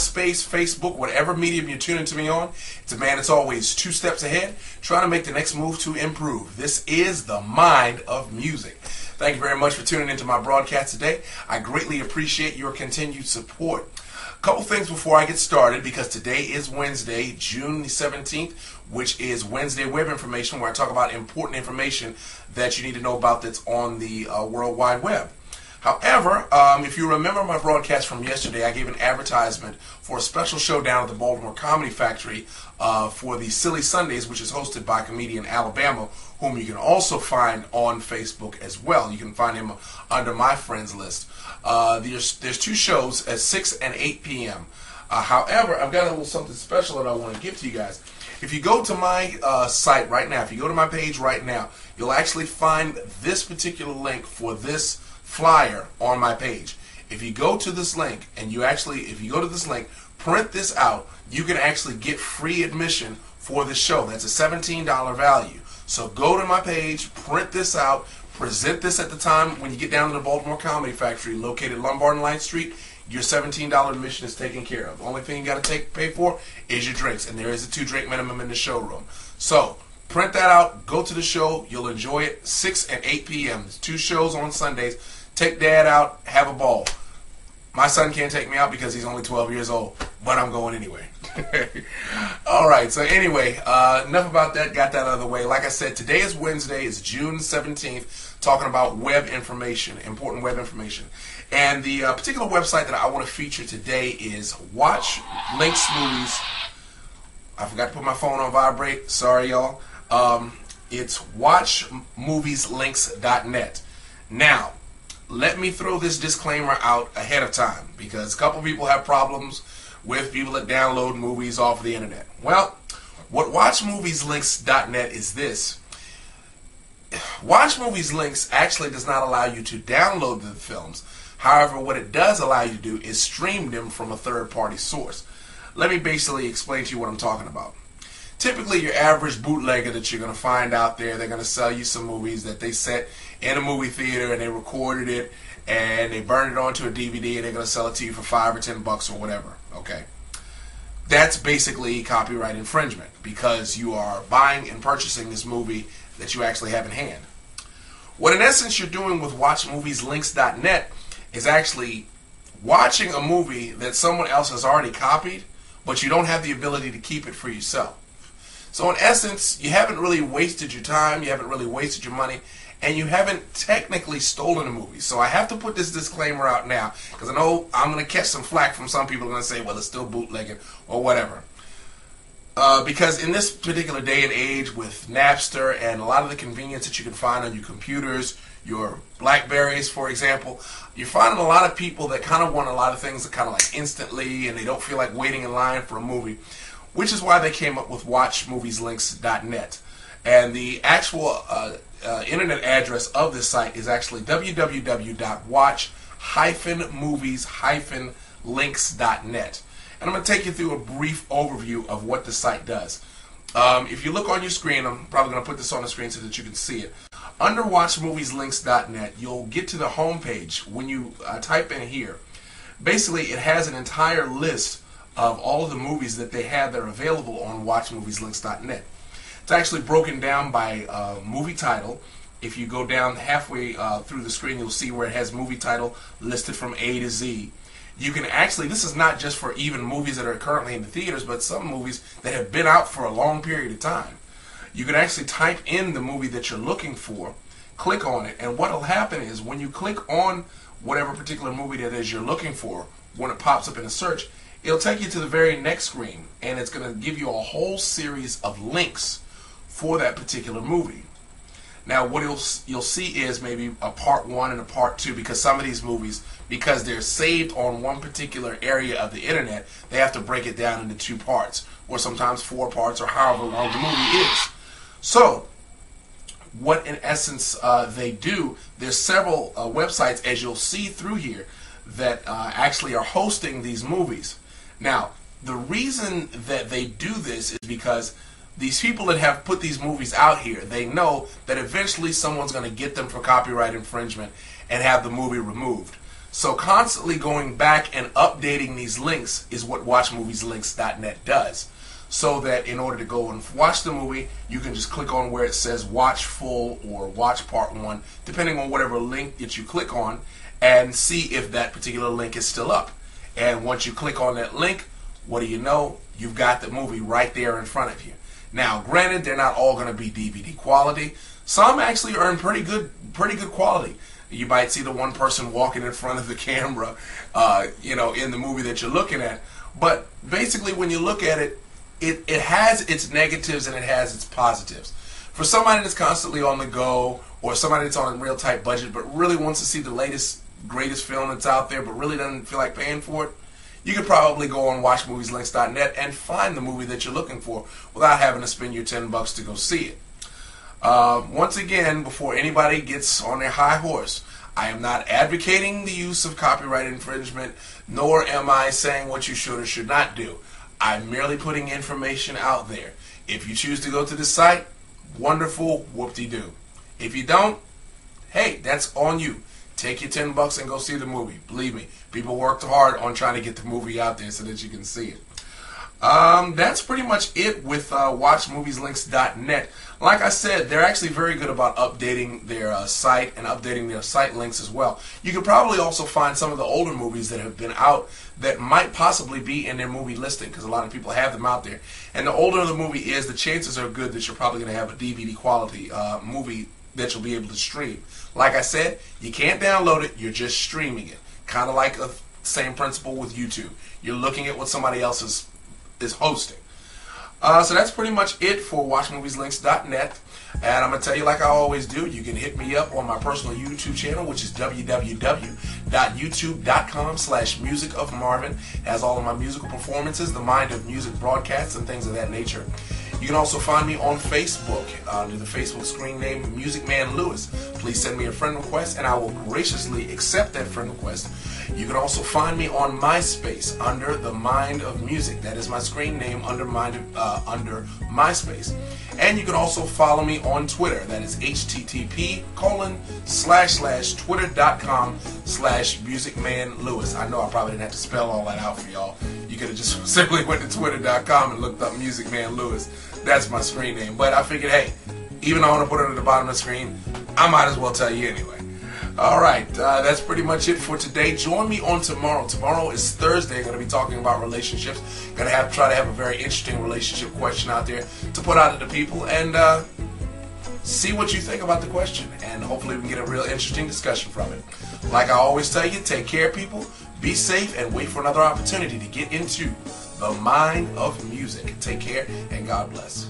Myspace, Facebook, whatever medium you're tuning to me on. It's a man that's always 2 steps ahead, trying to make the next move to improve. This is the Mind of Music. Thank you very much for tuning into my broadcast today. I greatly appreciate your continued support. A couple things before I get started, because today is Wednesday, June the 17th, which is Wednesday Web Information, where I talk about important information that you need to know about that's on the World Wide Web. However, if you remember my broadcast from yesterday, I gave an advertisement for a special show down at the Baltimore Comedy Factory for the Silly Sundays, which is hosted by comedian Alabama, whom you can also find on Facebook as well. You can find him under my friends list. There's 2 shows at 6 and 8 p.m. However, I've got a little something special that I want to give to you guys. If you go to my site right now, if you go to my page right now, you'll actually find this particular link for this flyer on my page. If you go to this link and if you go to this link, print this out, you can actually get free admission for the show. That's a $17 value. So go to my page, print this out, present this at the time when you get down to the Baltimore Comedy Factory located Lombard and Light Street. Your $17 admission is taken care of. The only thing you got to pay for is your drinks, and there is a 2-drink minimum in the showroom. So print that out, go to the show, you'll enjoy it. 6 and 8 p.m. There's 2 shows on Sundays. Take Dad out, have a ball. My son can't take me out because he's only 12 years old, but I'm going anyway. Alright, so anyway, enough about that, got that out of the way. Like I said, today is Wednesday, it's June 17th, talking about web information, important web information. And the particular website that I want to feature today is Watch Links Movies. I forgot to put my phone on vibrate, sorry y'all. It's watchmovieslinks.net. Now, let me throw this disclaimer out ahead of time, because a couple people have problems with people that download movies off the internet. Well, what watchmovieslinks.net is this. Watch Movies Links actually does not allow you to download the films. However, what it does allow you to do is stream them from a third-party source. Let me basically explain to you what I'm talking about. Typically, your average bootlegger that you're going to find out there, they're going to sell you some movies that they set in a movie theater and they recorded it and they burned it onto a DVD and they're going to sell it to you for $5 or $10 or whatever. Okay, that's basically copyright infringement, because you are buying and purchasing this movie that you actually have in hand. What in essence you're doing with WatchMoviesLinks.net is actually watching a movie that someone else has already copied, but you don't have the ability to keep it for yourself. So in essence, you haven't really wasted your time, you haven't really wasted your money, and you haven't technically stolen a movie. So I have to put this disclaimer out now, because I know I'm going to catch some flack from some people who are going to say, well, it's still bootlegging or whatever. Because in this particular day and age with Napster and a lot of the convenience that you can find on your computers, your Blackberries, for example, you're finding a lot of people that kind of want a lot of things that kind of like instantly, and they don't feel like waiting in line for a movie, which is why they came up with WatchMoviesLinks.net. And the actual internet address of this site is actually www.watch-movies-links.net. And I'm going to take you through a brief overview of what the site does. If you look on your screen, I'm probably going to put this on the screen so that you can see it. Under WatchMoviesLinks.net, you'll get to the home page. When you type in here, basically it has an entire list of all of the movies that they have that are available on WatchMoviesLinks.net. It's actually broken down by movie title. If you go down halfway through the screen, you'll see where it has movie title listed from A to Z. You can actually, this is not just for even movies that are currently in the theaters, but some movies that have been out for a long period of time. You can actually type in the movie that you're looking for, click on it, and what will happen is when you click on whatever particular movie that is you're looking for, when it pops up in a search, it'll take you to the very next screen, and it's going to give you a whole series of links for that particular movie. Now what you'll see is maybe a part 1 and a part 2, because some of these movies, because they're saved on one particular area of the internet, they have to break it down into 2 parts, or sometimes 4 parts, or however long the movie is. So what in essence they do, there's several websites, as you'll see through here, that actually are hosting these movies. Now the reason that they do this is because these people that have put these movies out here, they know that eventually someone's going to get them for copyright infringement and have the movie removed. So constantly going back and updating these links is what WatchMoviesLinks.net does. So that in order to go and watch the movie, you can just click on where it says watch full or watch part 1, depending on whatever link that you click on, and see if that particular link is still up. And once you click on that link, what do you know? You've got the movie right there in front of you. Now, granted, they're not all going to be DVD quality. Some actually earn pretty good quality. You might see the one person walking in front of the camera, in the movie that you're looking at. But basically, when you look at it, it has its negatives and it has its positives. For somebody that's constantly on the go, or somebody that's on a real tight budget but really wants to see the latest, greatest film that's out there but really doesn't feel like paying for it, you could probably go on WatchMoviesLinks.net and find the movie that you're looking for without having to spend your $10 to go see it. Once again, before anybody gets on their high horse, I am not advocating the use of copyright infringement, nor am I saying what you should or should not do. I'm merely putting information out there. If you choose to go to the site, wonderful, whoop-de-doo. If you don't, hey, that's on you. Take your $10 and go see the movie. Believe me, people worked hard on trying to get the movie out there so that you can see it. That's pretty much it with WatchMoviesLinks.net. Like I said, they're actually very good about updating their site and updating their site links as well. You can probably also find some of the older movies that have been out that might possibly be in their movie listing, because a lot of people have them out there. And the older the movie is, the chances are good that you're probably going to have a DVD quality movie that you'll be able to stream. Like I said, you can't download it, you're just streaming it. Kind of like the same principle with YouTube. You're looking at what somebody else is hosting. So that's pretty much it for WatchMoviesLinks.net. And I'm going to tell you, like I always do, you can hit me up on my personal YouTube channel, which is www.youtube.com/musicofmarvin. It has all of my musical performances, the Mind of Music broadcasts, and things of that nature. You can also find me on Facebook under the Facebook screen name Musicman Lewis. Please send me a friend request and I will graciously accept that friend request. You can also find me on Myspace under the Mind of Music. That is my screen name under Myspace. And you can also follow me on Twitter. That is http://twitter.com/musicmanlewis. I know I probably didn't have to spell all that out for y'all. You could have just simply went to twitter.com and looked up Musicman Lewis. That's my screen name. But I figured, hey, even though I want to put it at the bottom of the screen, I might as well tell you anyway. Alright, that's pretty much it for today. Join me on tomorrow. Tomorrow is Thursday. I'm going to be talking about relationships. Going to try to have a very interesting relationship question out there to put out to the people and see what you think about the question. And hopefully we can get a real interesting discussion from it. Like I always tell you, take care, people. Be safe and wait for another opportunity to get into the mind of music. Take care and God bless.